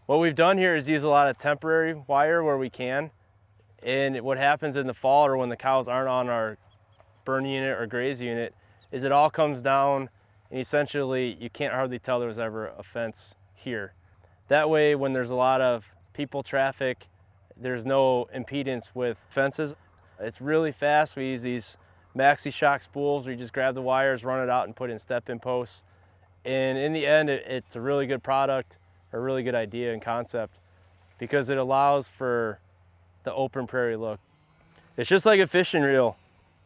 What we've done here is use a lot of temporary wire where we can. And what happens in the fall or when the cows aren't on our burn unit or graze unit is it all comes down and essentially you can't hardly tell there was ever a fence here. That way when there's a lot of people traffic, there's no impedance with fences. It's really fast. We use these maxi shock spools where you just grab the wires, run it out and put in step-in posts. And in the end, it's a really good product, a really good idea and concept because it allows for the open prairie look. It's just like a fishing reel.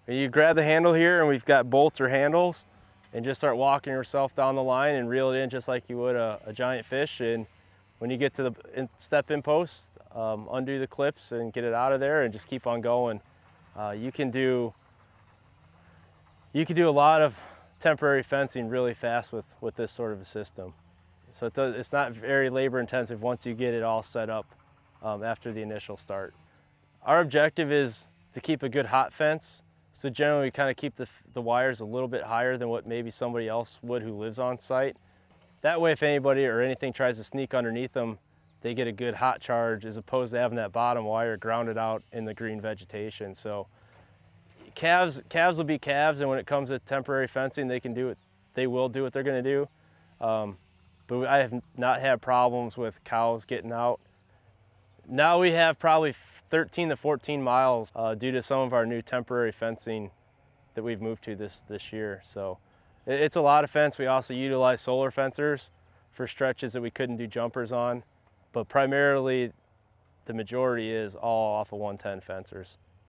You grab the handle here and we've got bolts or handles and just start walking yourself down the line and reel it in just like you would a giant fish. And when you get to the step-in post, undo the clips and get it out of there and just keep on going. You can do a lot of temporary fencing really fast with this sort of a system. So it's not very labor intensive once you get it all set up after the initial start. Our objective is to keep a good hot fence. So generally we kind of keep the wires a little bit higher than what maybe somebody else would who lives on site. That way if anybody or anything tries to sneak underneath them, they get a good hot charge as opposed to having that bottom wire grounded out in the green vegetation. So calves will be calves, and when it comes to temporary fencing, they will do what they're going to do. But I have not had problems with cows getting out. Now we have probably 13 to 14 miles due to some of our new temporary fencing that we've moved to this year. So it's a lot of fence. We also utilize solar fencers for stretches that we couldn't do jumpers on, but primarily the majority is all off of 110 fencers.